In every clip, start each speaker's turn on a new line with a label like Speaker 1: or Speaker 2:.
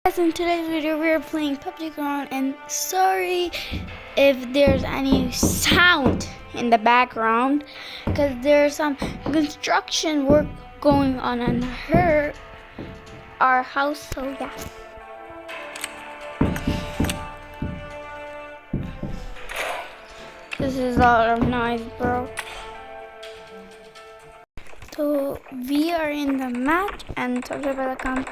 Speaker 1: Guys, in today's video we are playing PUBG Ground, and sorry if there's any sound in the background because there's some construction work going on in our house, so yeah. This is a lot of noise, bro. So we are in the match and सबसे पहला काम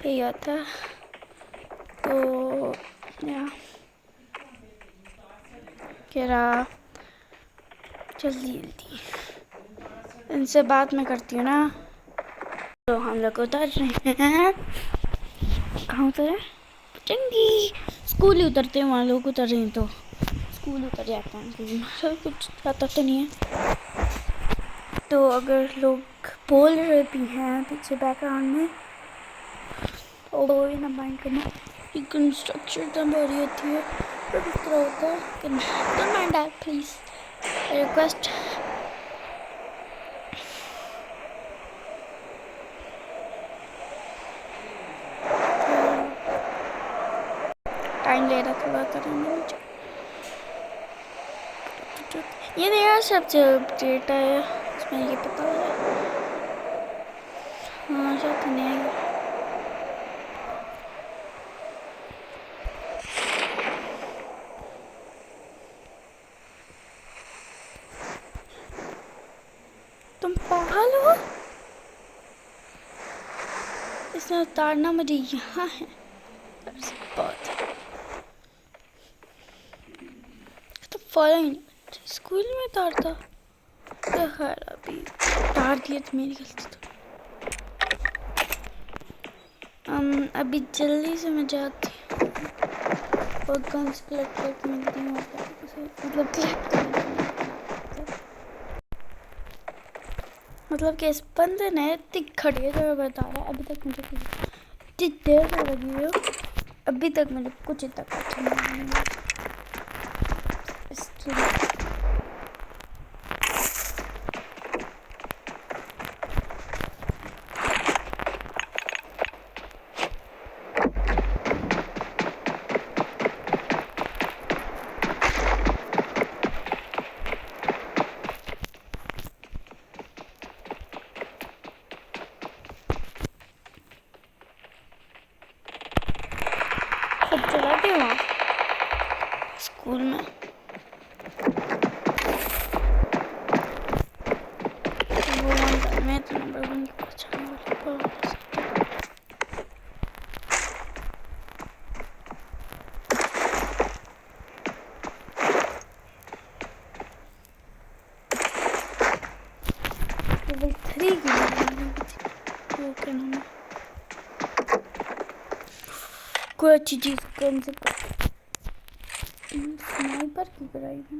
Speaker 1: यही होता है, तो या क्या जल्दी इनसे बात मैं करती हूँ ना। तो हम लोग उतर रहे हैं। कहाँ उतरे? चंगी स्कूल ही उतरते हैं, वहाँ लोग उतर रहे हैं तो स्कूल उतर जाते हैं, कुछ पता तो नहीं है। तो अगर लोग बोल रहे भी हैं पीछे बैकग्राउंड में तो वो ना माइंड करना, ये कंस्ट्रक्शन तो बड़ी होती है पर इस तरह होता है। Don't mind that please, request. Time ले रहा थोड़ा करेंगे। ये नया सबसे अपडेट है, इसमें ये पता है। हाँ शायद नहीं आएगा। तुम पागल हो? इसमें उतारना मुझे यहाँ है, बहुत तो फॉलो ही नहीं। स्कूल में उतारता तो खैर अभी उतार दिया तो मेरी गलती। तो अभी जल्दी से मैं जाती हूँ और गन्स कलेक्ट करके मिलती हूँ, मतलब कि इस बंदे ने इतनी खड़ी जगह बता रहा है। अभी तक मुझे इतनी देर लगी है, अभी तक मुझे कुछ तक चला के वहाँ स्कूल में मैं तो नंबर 1 की पहचान वाली लेवल 3 की कोई अच्छी चीज कौन से स्नाइपर की कराई है।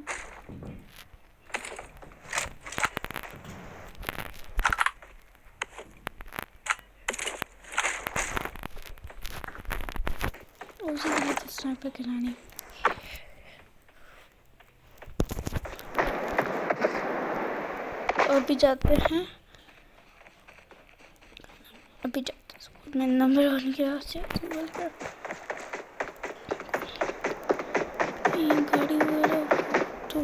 Speaker 1: उसी के लिए स्नाइपर करानी। अभी जाते हैं, अभी जाते स्कूल में नंबर 1 के पास से बोल कर गाड़ी वगैरह तो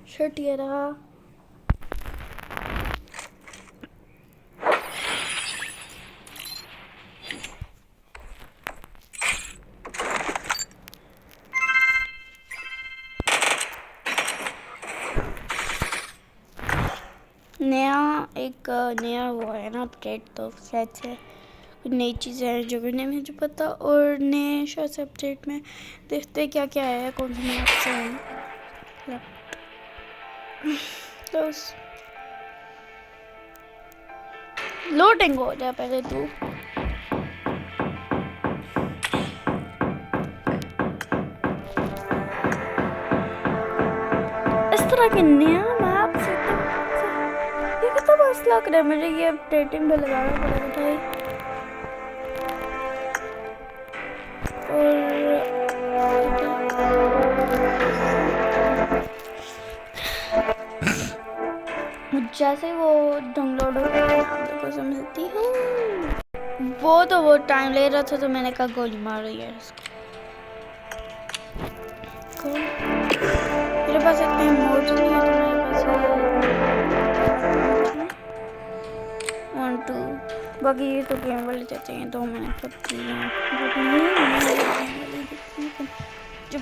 Speaker 1: शर्ट ये रहा। नया वो है ना अपडेट, तो शायद से कुछ नई चीज़ें हैं जो भी नहीं मुझे पता। और नए शायद से अपडेट में देखते क्या क्या है, कौन से मैप से हैं। तो लोडिंग हो जाए पहले तू। इस तरह तरह के नया मैप से ये कितना मस्त लग रहा है। मुझे ये रेटिंग पे लगाना पड़ेगा भाई। और जैसे वो डाउनलोड हो गया मैं आप लोगों से मिलती हूँ। वो तो बहुत टाइम ले रहा था तो मैंने कहा गोली मार रही है इसको। मेरे पास इतने इमोट नहीं है तो मेरे पास 1 2 बाकी ये तो गेम वाले देते हैं 2 मैंने खुद किए हैं। जब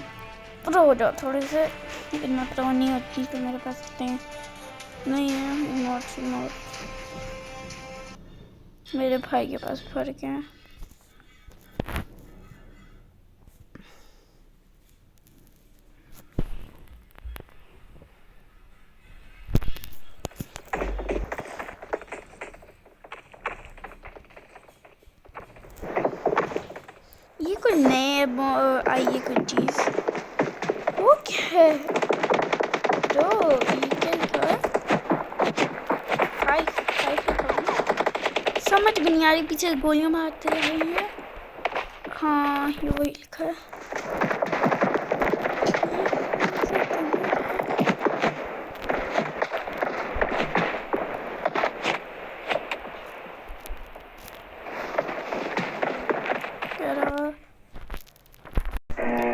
Speaker 1: प्रो हो जाओ थोड़े से, लेकिन मैं प्रो नहीं होती तो मेरे पास इतने नहीं है इमोट। मेरे भाई के पास फर्क है। ये कोई नए आई है कोई चीज। वो क्या है? जो ये क्या लिखा है? 5 समझ भी नहीं आ रही। पीछे गोलियां मारते रही है। हाँ ये वही लिखा है।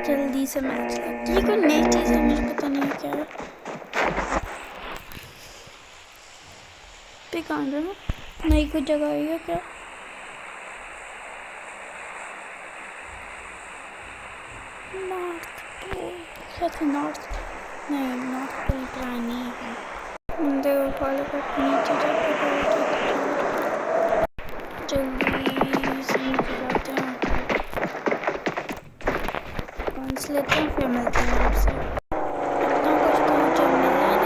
Speaker 1: जल्दी से मैच ये कोई नई चीज है, मुझे पता नहीं क्या है। पे कहाँ है? नई कोई जगह आई है क्या? नॉर्थ नहीं, नॉर्थ कोई पुरानी है। देखो फॉलो कर नीचे जल्दी से नीचे जाते हैं। कौन से लेते हैं फिर मिलते हैं आपसे। इतना कुछ तो मुझे मिला नहीं।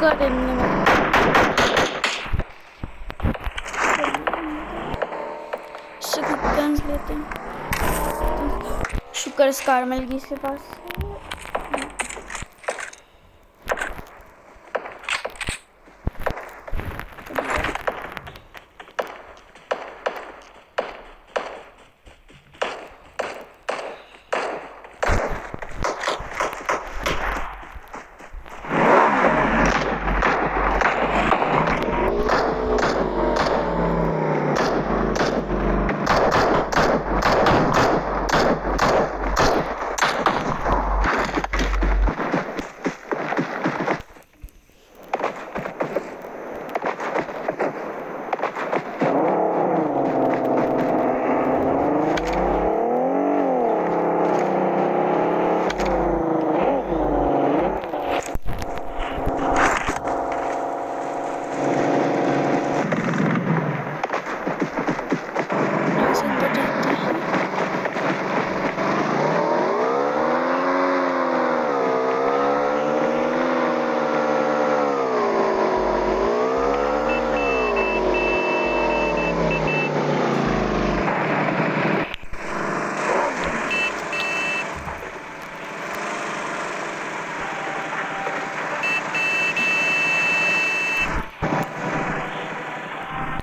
Speaker 1: कर गन्स लेते हैं। शुक्र स्कार मिल गई इसके पास।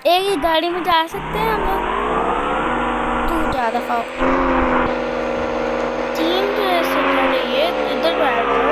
Speaker 1: एक ही गाड़ी में जा सकते हैं हम लोग। तू जा दफा तीन तो ऐसे खड़े ये इधर बैठो।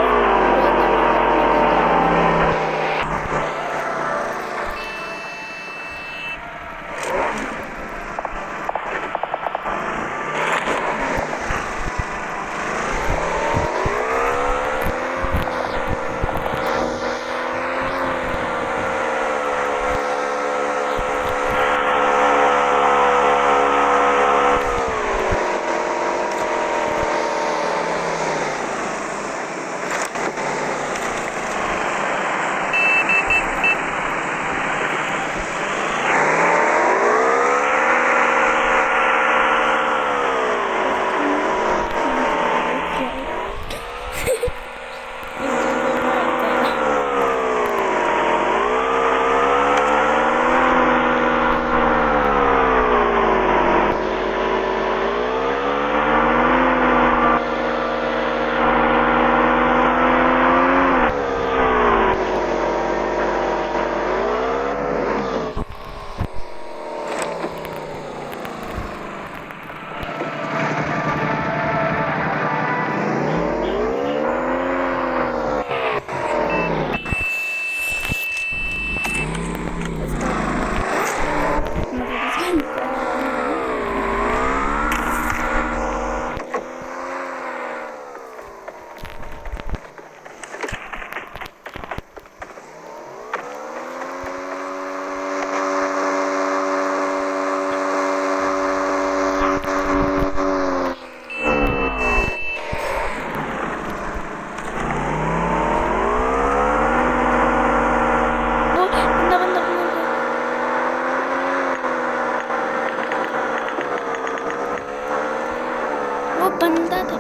Speaker 1: बंदा था।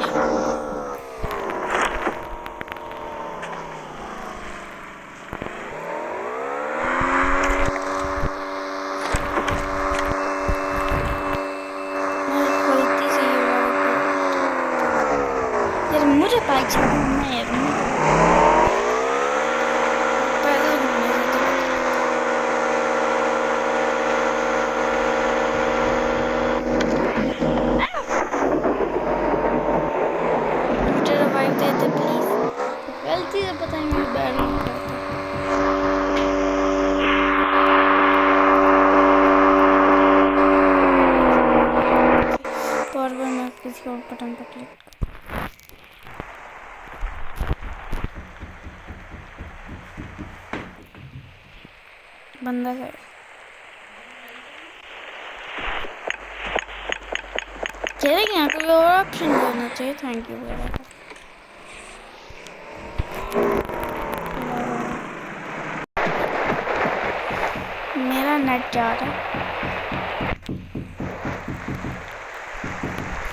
Speaker 1: यार मुझे बाइक चलाना है यार। पैदल घूमने मुझे रिवाइव दे दे प्लीज। गलती से पता नहीं मेरी बैटरी नहीं करता। तो और मैं किसी और बटन पर क्लिक बंदा है। चले यहाँ कोई और ऑप्शन होना चाहिए। थैंक यू वगैरह का। मेरा नेट जा रहा है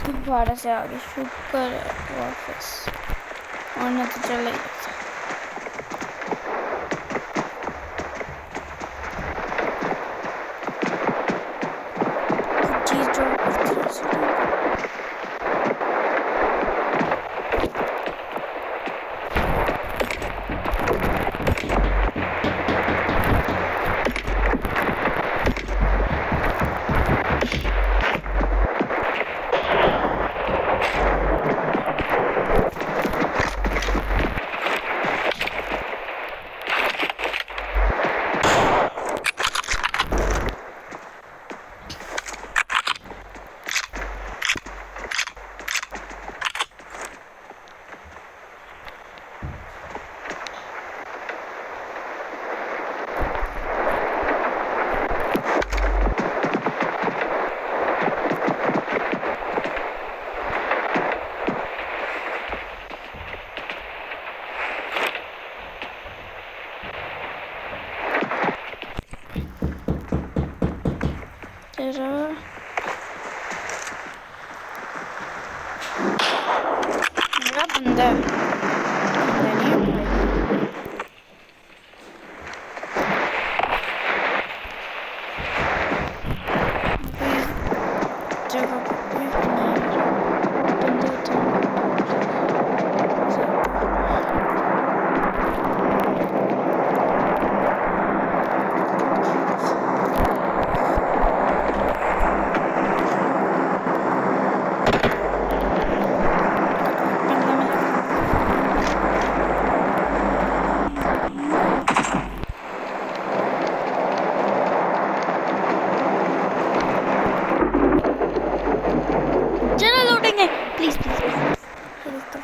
Speaker 1: दोबारा से आगे। शुक्र है वापस और न तो चले चीज जो अंदर Please, please, please. Here is the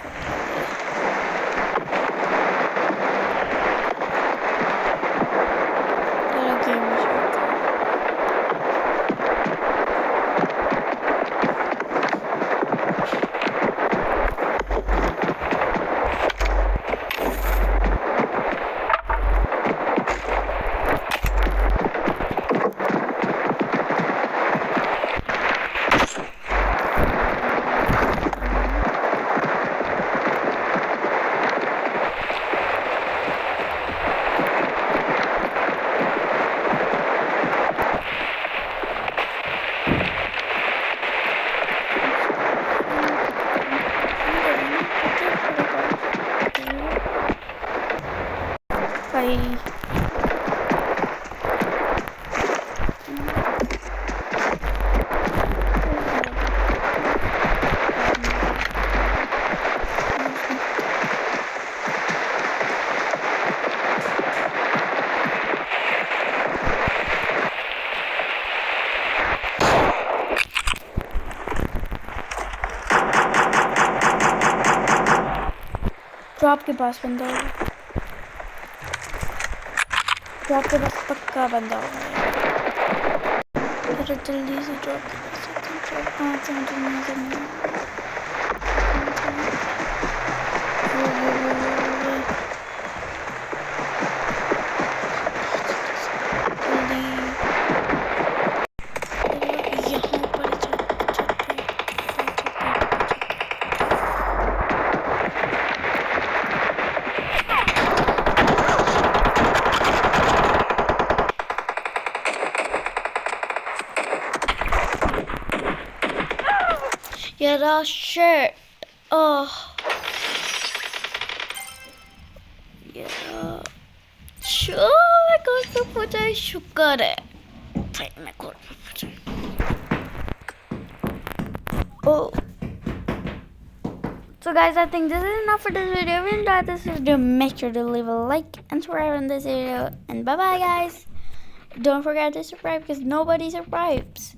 Speaker 1: Bye. तो आपके पास बंदा होगा, तो आपके पास पक्का बंदा होगा। जल्दी से drop Yeah, shit. Oh. Yeah. Sure, मैं कौन सा पूछा है, शुक्र है भाई मैं कौन सा पूछा। Oh. So guys, I think this is enough for this video. If you enjoyed this video, make sure to leave a like and subscribe on this video. And bye bye guys. Don't forget to subscribe because nobody subscribes.